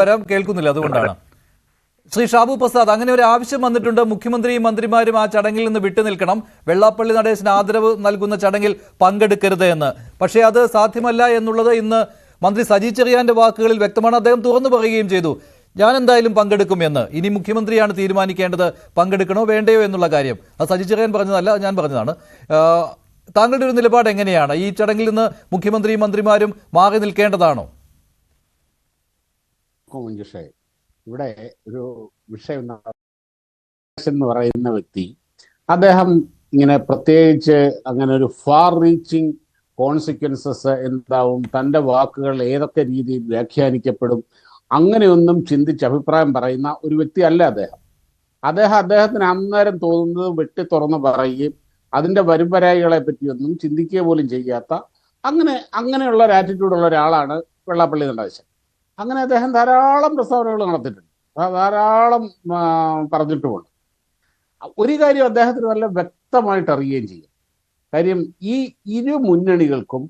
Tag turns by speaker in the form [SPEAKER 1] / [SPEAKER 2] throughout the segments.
[SPEAKER 1] വരാം കേൾക്കുന്നില്ല, അതുകൊണ്ടാണ്. ശ്രീ ഷാബു പ്രസാദ്, അങ്ങനെ ഒരു ആവശ്യം വന്നിട്ടുണ്ട്. മുഖ്യമന്ത്രിയും മന്ത്രിമാരും ആ ചടങ്ങിൽ നിന്ന് വിട്ടുനിൽക്കണം, വെള്ളാപ്പള്ളി നടേശന് ആദരവ് നൽകുന്ന ചടങ്ങിൽ പങ്കെടുക്കരുത് എന്ന്. പക്ഷേ അത് സാധ്യമല്ല എന്നുള്ളത് ഇന്ന് മന്ത്രി സജി ചെറിയാന്റെ വാക്കുകളിൽ വ്യക്തമാണ്. അദ്ദേഹം തുറന്നു പറയുകയും ചെയ്തു, ഞാൻ എന്തായാലും പങ്കെടുക്കും എന്ന്. ഇനി മുഖ്യമന്ത്രിയാണ് തീരുമാനിക്കേണ്ടത് പങ്കെടുക്കണോ വേണ്ടയോ എന്നുള്ള കാര്യം. അത് സജി ചെറിയാൻ പറഞ്ഞതല്ല, ഞാൻ പറഞ്ഞതാണ്. താങ്കളുടെ ഒരു നിലപാട് എങ്ങനെയാണ്? ഈ ചടങ്ങിൽ നിന്ന് മുഖ്യമന്ത്രിയും മന്ത്രിമാരും മാറി നിൽക്കേണ്ടതാണോ?
[SPEAKER 2] ഇവിടെ ഒരു വിഷയം എന്ന് പറയുന്ന വ്യക്തി, അദ്ദേഹം ഇങ്ങനെ പ്രത്യേകിച്ച് അങ്ങനെ ഒരു ഫാർ റീച്ചിങ് കോൺസിക്വൻസസ് എന്താവും, തൻ്റെ വാക്കുകൾ ഏതൊക്കെ രീതിയിൽ വ്യാഖ്യാനിക്കപ്പെടും, അങ്ങനെയൊന്നും ചിന്തിച്ച് അഭിപ്രായം പറയുന്ന ഒരു വ്യക്തിയല്ല അദ്ദേഹം. അദ്ദേഹത്തിന് അന്നേരം തോന്നുന്നത് വെട്ടി തുറന്ന് പറയുകയും അതിൻ്റെ വരുംപരായികളെ പറ്റിയൊന്നും ചിന്തിക്കുക പോലും ചെയ്യാത്ത അങ്ങനെയുള്ള ഒരു ആറ്റിറ്റ്യൂഡുള്ള ഒരാളാണ് വെള്ളാപ്പള്ളി നടേശൻ. അങ്ങനെ അദ്ദേഹം ധാരാളം പ്രസ്താവനകൾ നടത്തിയിട്ടുണ്ട്, ധാരാളം പറഞ്ഞിട്ടുമുണ്ട്. ഒരു കാര്യം അദ്ദേഹത്തിന് നല്ല വ്യക്തമായിട്ട് അറിയുകയും ചെയ്യും. കാര്യം ഈ ഇരു മുന്നണികൾക്കും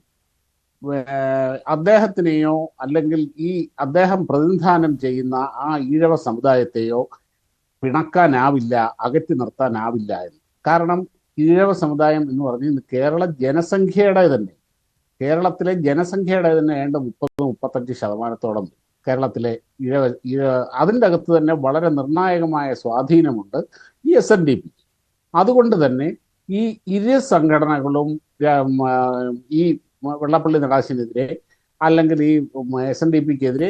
[SPEAKER 2] അദ്ദേഹത്തിനെയോ അല്ലെങ്കിൽ ഈ അദ്ദേഹം പ്രതിനിധാനം ചെയ്യുന്ന ആ ഈഴവ സമുദായത്തെയോ പിണക്കാനാവില്ല, അകറ്റി നിർത്താനാവില്ല എന്ന്. കാരണം ഈഴവ സമുദായം എന്ന് പറഞ്ഞ് കേരളത്തിലെ ജനസംഖ്യയുടെ തന്നെ ഏണ്ട 30-35% കേരളത്തിലെ അതിൻ്റെ അകത്ത് തന്നെ വളരെ നിർണായകമായ സ്വാധീനമുണ്ട് ഈ SNDP. അതുകൊണ്ട് തന്നെ ഈ ഇരു സംഘടനകളും ഈ വെള്ളാപ്പള്ളി നടേശനെതിരെ അല്ലെങ്കിൽ ഈ SNDPക്കെതിരെ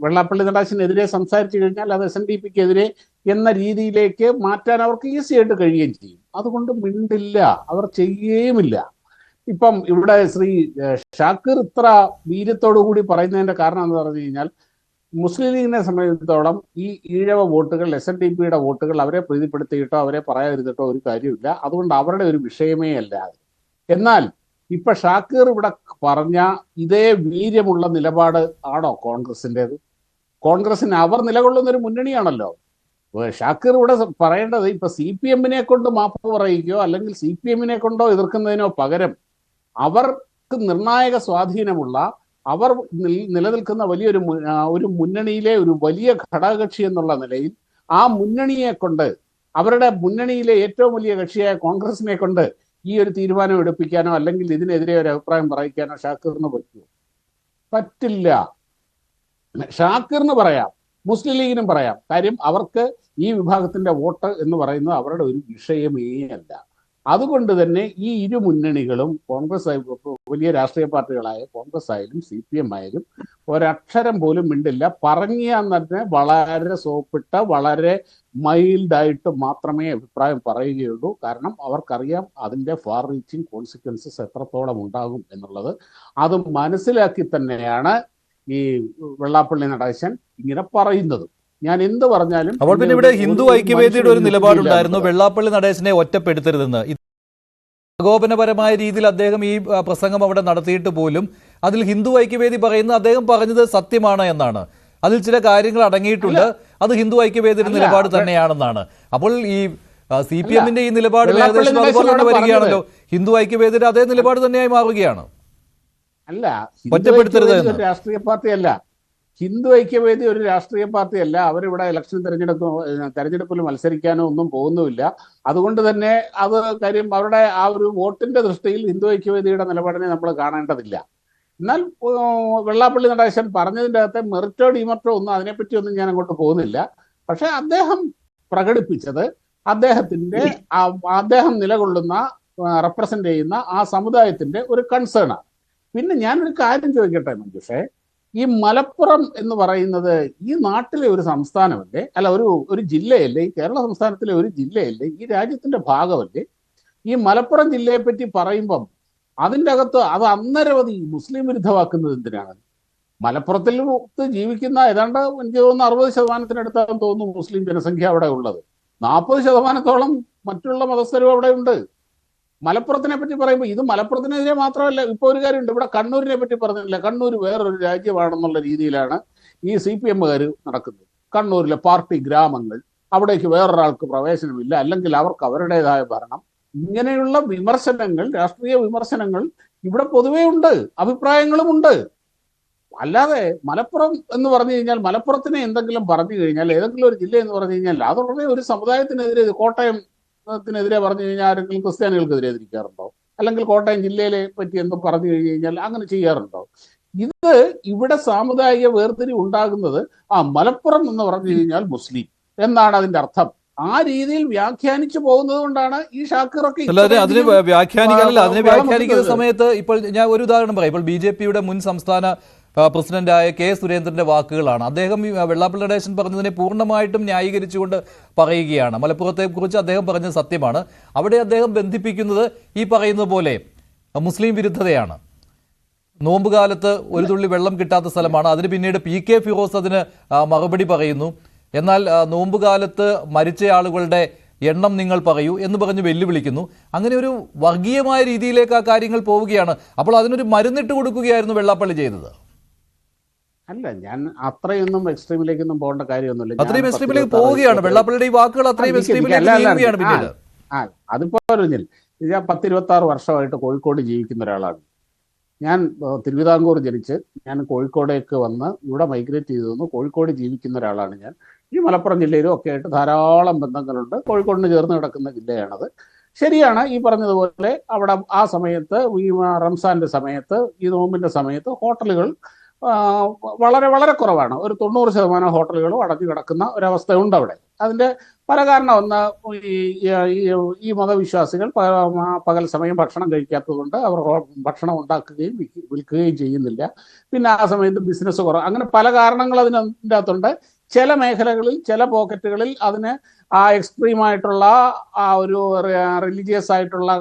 [SPEAKER 2] വെള്ളാപ്പള്ളി നടേശനെതിരെ സംസാരിച്ചു കഴിഞ്ഞാൽ അത് SNDPക്കെതിരെ എന്ന രീതിയിലേക്ക് മാറ്റാൻ അവർക്ക് ഈസി ആയിട്ട് കഴിയുകയും ചെയ്യും. അതുകൊണ്ട് മിണ്ടില്ല, അവർ ചെയ്യുകയുമില്ല. ഇപ്പം ഇവിടെ ശ്രീ ഷാക്കിർ ഇത്ര വീര്യത്തോടു കൂടി പറയുന്നതിന്റെ കാരണം എന്ന് പറഞ്ഞു കഴിഞ്ഞാൽ, മുസ്ലിം ലീഗിനെ സംബന്ധിച്ചിടത്തോളം ഈ ഈഴവ വോട്ടുകൾ, SNDPയുടെ വോട്ടുകൾ അവരെ പ്രീതിപ്പെടുത്തിയിട്ടോ അവരെ പറയാതിരുന്നിട്ടോ ഒരു കാര്യമില്ല. അതുകൊണ്ട് അവരുടെ ഒരു വിഷയമേ അല്ല. എന്നാൽ ഇപ്പൊ ഷാക്കിർ ഇവിടെ പറഞ്ഞ ഇതേ വീര്യമുള്ള നിലപാട് ആണോ കോൺഗ്രസിൻ്റെത്? കോൺഗ്രസിന് അവർ നിലകൊള്ളുന്ന ഒരു മുന്നണിയാണല്ലോ. ഷാക്കിർ ഇവിടെ പറയേണ്ടത് ഇപ്പൊ CPM-നെ കൊണ്ട് മാപ്പ് പറയിക്കോ അല്ലെങ്കിൽ CPM-നെ കൊണ്ടോ എതിർക്കുന്നതിനോ പകരം അവർക്ക് നിർണായക സ്വാധീനമുള്ള, അവർ നിലനിൽക്കുന്ന ഒരു മുന്നണിയിലെ ഒരു വലിയ ഘടകകക്ഷി എന്നുള്ള നിലയിൽ ആ മുന്നണിയെ കൊണ്ട്, അവരുടെ മുന്നണിയിലെ ഏറ്റവും വലിയ കക്ഷിയായ കോൺഗ്രസിനെ കൊണ്ട് ഈ ഒരു തീരുമാനം എടുപ്പിക്കാനോ അല്ലെങ്കിൽ ഇതിനെതിരെ ഒരു അഭിപ്രായം പറയിക്കാനോ ഷാക്കിറിന് പറ്റുമോ? പറ്റില്ല. ഷാക്കിറിന് പറയാം, മുസ്ലിം ലീഗിനും പറയാം. കാര്യം അവർക്ക് ഈ വിഭാഗത്തിന്റെ വോട്ട് എന്ന് പറയുന്നത് അവരുടെ ഒരു വിഷയമേ അല്ല. അതുകൊണ്ട് തന്നെ ഈ ഇരു മുന്നണികളും, കോൺഗ്രസ് വലിയ രാഷ്ട്രീയ പാർട്ടികളായ കോൺഗ്രസ് ആയാലും CPM ആയാലും ഒരക്ഷരം പോലും മിണ്ടില്ല. പറഞ്ഞാൽ തന്നെ വളരെ സോപ്പിട്ട, വളരെ മൈൽഡായിട്ട് മാത്രമേ അഭിപ്രായം പറയുകയുള്ളൂ. കാരണം അവർക്കറിയാം അതിൻ്റെ ഫാർ റീച്ചിങ് കോൺസിക്വൻസസ് എത്രത്തോളം ഉണ്ടാകും എന്നുള്ളത്. അത് മനസ്സിലാക്കി തന്നെയാണ് ഈ വെള്ളാപ്പള്ളി നടേശൻ ഇങ്ങനെ പറയുന്നത്. ഞാൻ എന്ത് പറഞ്ഞാലും
[SPEAKER 1] അപ്പോൾ പിന്നെ ഇവിടെ ഹിന്ദു ഐക്യവേദിയുടെ ഒരു നിലപാടുണ്ടായിരുന്നു, വെള്ളാപ്പള്ളി നടേശനെ ഒറ്റപ്പെടുത്തരുതെന്ന്. പ്രകോപനപരമായ രീതിയിൽ അദ്ദേഹം ഈ പ്രസംഗം അവിടെ നടത്തിയിട്ട് പോലും അതിൽ ഹിന്ദു ഐക്യവേദി പറയുന്നത് അദ്ദേഹം പറഞ്ഞത് സത്യമാണ് എന്നാണ്. അതിൽ ചില കാര്യങ്ങൾ അടങ്ങിയിട്ടുണ്ട്, അത് ഹിന്ദു ഐക്യവേദിയുടെ നിലപാട് തന്നെയാണെന്നാണ്. അപ്പോൾ ഈ CPM-ന്റെ ഈ നിലപാട് ഏകദേശം അതുപോലെ തന്നെ വരികയാണല്ലോ. ഹിന്ദു ഐക്യവേദിയുടെ അതേ നിലപാട് തന്നെയായി മാറുകയാണ്.
[SPEAKER 2] അല്ല,
[SPEAKER 1] ഒറ്റപ്പെടുത്തരുത് എന്ന്.
[SPEAKER 2] രാഷ്ട്രീയ പാർട്ടിയല്ല ഹിന്ദു ഐക്യവേദി, ഒരു രാഷ്ട്രീയ പാർട്ടിയല്ല. അവരിവിടെ ഇലക്ഷൻ തെരഞ്ഞെടുപ്പിൽ മത്സരിക്കാനോ ഒന്നും പോകുന്നുമില്ല. അതുകൊണ്ട് തന്നെ അത് കാര്യം അവരുടെ ആ ഒരു വോട്ടിന്റെ ദൃഷ്ടിയിൽ ഹിന്ദു ഐക്യവേദിയുടെ നിലപാടിനെ നമ്മൾ കാണേണ്ടതില്ല. എന്നാൽ വെള്ളാപ്പള്ളി നടേശൻ പറഞ്ഞതിൻ്റെ അകത്തെ മെറിറ്റോ ഡിമെറിറ്റോ ഒന്നും അതിനെപ്പറ്റി ഒന്നും ഞാൻ അങ്ങോട്ട് പോകുന്നില്ല. പക്ഷെ അദ്ദേഹം പ്രകടിപ്പിച്ചത് അദ്ദേഹം നിലകൊള്ളുന്ന, റെപ്രസെന്റ് ചെയ്യുന്ന ആ സമുദായത്തിന്റെ ഒരു കൺസേൺ ആണ്. പിന്നെ ഞാനൊരു കാര്യം ചോദിക്കട്ടെ മഞ്ജുഷേ, ഈ മലപ്പുറം എന്ന് പറയുന്നത് ഈ നാട്ടിലെ ഒരു സംസ്ഥാനമല്ലേ, അല്ല ഒരു ജില്ലയല്ലേ, ഈ കേരള സംസ്ഥാനത്തിലെ ഒരു ജില്ലയല്ലേ, ഈ രാജ്യത്തിന്റെ ഭാഗമല്ലേ? ഈ മലപ്പുറം ജില്ലയെ പറ്റി പറയുമ്പം അതിൻ്റെ അകത്ത് അത് അന്നരവധി മുസ്ലിം വിരുദ്ധമാക്കുന്നത് എന്തിനാണ്? മലപ്പുറത്തിൽ ജീവിക്കുന്ന ഏതാണ്ട് എനിക്ക് തോന്നുന്നു 60% തോന്നുന്നു മുസ്ലിം ജനസംഖ്യ അവിടെ ഉള്ളത്. 40% മറ്റുള്ള മതസ്ഥരും അവിടെ ഉണ്ട്. മലപ്പുറത്തിനെ പറ്റി പറയുമ്പോൾ ഇത് മലപ്പുറത്തിനെതിരെ മാത്രമല്ല. ഇപ്പോൾ ഒരു കാര്യമുണ്ട്, ഇവിടെ കണ്ണൂരിനെ പറ്റി പറഞ്ഞില്ല. കണ്ണൂർ വേറൊരു രാജ്യമാണെന്നുള്ള രീതിയിലാണ് ഈ CPM-കാർ നടക്കുന്നത്. കണ്ണൂരിലെ പാർട്ടി ഗ്രാമങ്ങൾ, അവിടേക്ക് വേറൊരാൾക്ക് പ്രവേശനമില്ല, അല്ലെങ്കിൽ അവർക്ക് അവരുടേതായ ഭരണം. ഇങ്ങനെയുള്ള വിമർശനങ്ങൾ, രാഷ്ട്രീയ വിമർശനങ്ങൾ ഇവിടെ പൊതുവേ ഉണ്ട്, അഭിപ്രായങ്ങളുമുണ്ട്. അല്ലാതെ മലപ്പുറം എന്ന് പറഞ്ഞു കഴിഞ്ഞാൽ മലപ്പുറത്തിനെ എന്തെങ്കിലും പറഞ്ഞു കഴിഞ്ഞാൽ ഏതെങ്കിലും ഒരു ജില്ല എന്ന് പറഞ്ഞു കഴിഞ്ഞാൽ അതുടനെ ഒരു സമുദായത്തിനെതിരെ കോട്ടയത്തിനെതിരെ പറഞ്ഞു കഴിഞ്ഞാൽ ആരെങ്കിലും ക്രിസ്ത്യാനികൾക്കെതിരെ തിരിക്കാറുണ്ടോ? അല്ലെങ്കിൽ കോട്ടയം ജില്ലയിലെ പറ്റി എന്തും പറഞ്ഞു കഴിഞ്ഞു കഴിഞ്ഞാൽ അങ്ങനെ ചെയ്യാറുണ്ടോ? ഇത് ഇവിടെ സാമുദായിക വേർതിരിവ് ഉണ്ടാകുന്നത് മലപ്പുറം എന്ന് പറഞ്ഞു കഴിഞ്ഞാൽ മുസ്ലിം എന്നാണ് അതിന്റെ അർത്ഥം. ആ രീതിയിൽ വ്യാഖ്യാനിച്ചു പോകുന്നത് കൊണ്ടാണ് ഈ ഷാക്കിറൊക്കെ
[SPEAKER 1] അല്ലാതെ അതിന് വ്യാഖ്യാനിക്കാനല്ല, അതിനെ വ്യാഖ്യാനിക്കുന്ന സമയത്ത് ഇപ്പോൾ ഞാൻ ഒരു ഉദാഹരണം പറയാം. ഇപ്പോൾ BJP-യുടെ മുൻ സംസ്ഥാന പ്രസിഡന്റായ K. സുരേന്ദ്രന്റെ വാക്കുകളാണ്. അദ്ദേഹം വെള്ളാപ്പള്ളി നടേശൻ പറഞ്ഞതിനെ പൂർണ്ണമായിട്ടും ന്യായീകരിച്ചുകൊണ്ട് പറയുകയാണ്. മലപ്പുറത്തെ കുറിച്ച് അദ്ദേഹം പറഞ്ഞത് സത്യമാണ്. അവിടെ അദ്ദേഹം ബന്ധിപ്പിക്കുന്നത് ഈ പറയുന്ന പോലെ മുസ്ലിം വിരുദ്ധതയാണ്. നോമ്പുകാലത്ത് ഒരു തുള്ളി വെള്ളം കിട്ടാത്ത സ്ഥലമാണ്. അതിന് പിന്നീട് PK ഫിറോസ് അതിന് മറുപടി പറയുന്നു. എന്നാൽ നോമ്പുകാലത്ത് മരിച്ച ആളുകളുടെ എണ്ണം നിങ്ങൾ പറയൂ എന്ന് പറഞ്ഞ് വെല്ലുവിളിക്കുന്നു. അങ്ങനെ ഒരു വർഗീയമായ രീതിയിലേക്ക് ആ കാര്യങ്ങൾ പോവുകയാണ്. അപ്പോൾ അതിനൊരു മരുന്നിട്ട് കൊടുക്കുകയായിരുന്നു വെള്ളാപ്പള്ളി ചെയ്തത്.
[SPEAKER 2] അല്ല, ഞാൻ അത്രയൊന്നും എക്സ്ട്രീമിലേക്കൊന്നും പോകേണ്ട കാര്യമൊന്നുമില്ല.
[SPEAKER 1] അത്രയും എക്സ്ട്രീമിലേക്ക് പോവുകയാണ് വെള്ളാപ്പള്ളിയുടെ ഈ വാക്കുകൾ, അത്രയും എക്സ്ട്രീമിലേക്ക് നീങ്ങുകയാണ് പിന്നീട്.
[SPEAKER 2] അതിപ്പോ ഞാൻ 10-26 വർഷമായിട്ട് കോഴിക്കോട് ജീവിക്കുന്ന ഒരാളാണ്. ഞാൻ തിരുവിതാംകൂർ ജനിച്ച് ഞാൻ കോഴിക്കോടേക്ക് വന്ന് ഇവിടെ മൈഗ്രേറ്റ് ചെയ്തു വന്ന് കോഴിക്കോട് ജീവിക്കുന്ന ഒരാളാണ് ഞാൻ. ഈ മലപ്പുറം ജില്ലയിലും ഒക്കെ ആയിട്ട് ധാരാളം ബന്ധങ്ങളുണ്ട്. കോഴിക്കോടിന് ചേർന്ന് കിടക്കുന്ന ജില്ലയാണത്. ശരിയാണ് ഈ പറഞ്ഞതുപോലെ അവിടെ ആ സമയത്ത് ഈ റംസാന്റെ സമയത്ത് ഈ നോമ്പിന്റെ സമയത്ത് ഹോട്ടലുകൾ വളരെ വളരെ കുറവാണ്. ഒരു 90% ഹോട്ടലുകളും അടഞ്ഞു കിടക്കുന്ന ഒരവസ്ഥയുണ്ട് അവിടെ. അതിന്റെ പല കാരണം ഒന്ന് ഈ മതവിശ്വാസികൾ പകൽ സമയം ഭക്ഷണം കഴിക്കാത്തതുകൊണ്ട് അവർ ഭക്ഷണം ഉണ്ടാക്കുകയും വിൽക്കുകയും ചെയ്യുന്നില്ല. പിന്നെ ആ സമയത്ത് ബിസിനസ് കുറവ്, അങ്ങനെ പല കാരണങ്ങൾ അതിൻ്റെ അകത്തുണ്ട്. ചില മേഖലകളിൽ ചില പോക്കറ്റുകളിൽ അതിന് ആ എക്സ്ട്രീമായിട്ടുള്ള ആ ഒരു റിലീജിയസ് ആയിട്ടുള്ള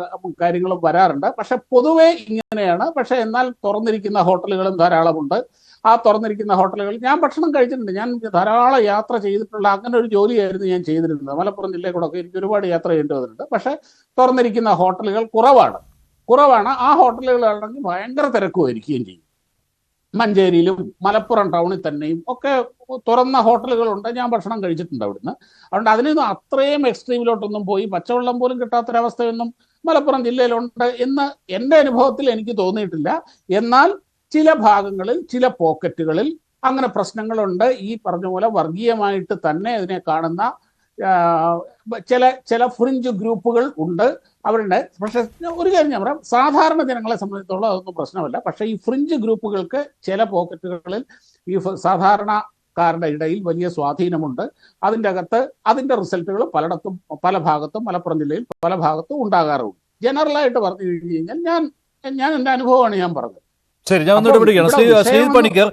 [SPEAKER 2] കാര്യങ്ങളും വരാറുണ്ട്. പക്ഷെ പൊതുവെ ഇങ്ങനെയാണ്. പക്ഷെ എന്നാൽ തുറന്നിരിക്കുന്ന ഹോട്ടലുകളും ധാരാളമുണ്ട്. ആ തുറന്നിരിക്കുന്ന ഹോട്ടലുകളിൽ ഞാൻ ഭക്ഷണം കഴിച്ചിട്ടുണ്ട്. ഞാൻ ധാരാളം യാത്ര ചെയ്തിട്ടുള്ള അങ്ങനെ ഒരു ജോലിയായിരുന്നു ഞാൻ ചെയ്തിരുന്നത്. മലപ്പുറം ജില്ലയിൽ കൂടെ ഒക്കെ എനിക്ക് ഒരുപാട് യാത്ര ചെയ്യേണ്ടി വന്നിട്ടുണ്ട്. പക്ഷെ തുറന്നിരിക്കുന്ന ഹോട്ടലുകൾ കുറവാണ്. ആ ഹോട്ടലുകളാണെങ്കിൽ ഭയങ്കര തിരക്കുമായിരിക്കുകയും ചെയ്യും. മഞ്ചേരിയിലും മലപ്പുറം ടൗണിൽ തന്നെയും ഒക്കെ തുറന്ന ഹോട്ടലുകളുണ്ട്. ഞാൻ ഭക്ഷണം കഴിച്ചിട്ടുണ്ട് അവിടുന്ന്. അതുകൊണ്ട് അതിനൊന്നും അത്രയും എക്സ്ട്രീമിലോട്ടൊന്നും പോയി പച്ചവെള്ളം പോലും കിട്ടാത്തൊരവസ്ഥയൊന്നും മലപ്പുറം ജില്ലയിലുണ്ട് എന്ന് എൻ്റെ അനുഭവത്തിൽ എനിക്ക് തോന്നിയിട്ടില്ല. എന്നാൽ ചില ഭാഗങ്ങളിൽ ചില പോക്കറ്റുകളിൽ അങ്ങനെ പ്രശ്നങ്ങളുണ്ട്. ഈ പറഞ്ഞ പോലെ വർഗീയമായിട്ട് തന്നെ അതിനെ കാണുന്ന ചില ഫ്രിഞ്ച് ഗ്രൂപ്പുകൾ ഉണ്ട് അവരുടെ. പക്ഷെ ഒരു കാര്യം ഞാൻ പറയാം, സാധാരണ ജനങ്ങളെ സംബന്ധിച്ചോളം അതൊന്നും പ്രശ്നമല്ല. പക്ഷെ ഈ ഫ്രിഞ്ച് ഗ്രൂപ്പുകൾക്ക് ചില പോക്കറ്റുകളിൽ ഈ സാധാരണക്കാരുടെ ഇടയിൽ വലിയ സ്വാധീനമുണ്ട്. അതിൻ്റെ അകത്ത് അതിൻ്റെ റിസൾട്ടുകൾ പല ഭാഗത്തും മലപ്പുറം ജില്ലയിൽ പല ഭാഗത്തും ഉണ്ടാകാറുണ്ട്. ജനറലായിട്ട് പറഞ്ഞു കഴിഞ്ഞു കഴിഞ്ഞാൽ ഞാൻ എൻ്റെ അനുഭവമാണ് ഞാൻ പറഞ്ഞത്.
[SPEAKER 1] ശരി, ഞാൻ ഒന്നുകൂടെ വിളിക്കുകയാണ്. ശ്രീ പണിക്കർ.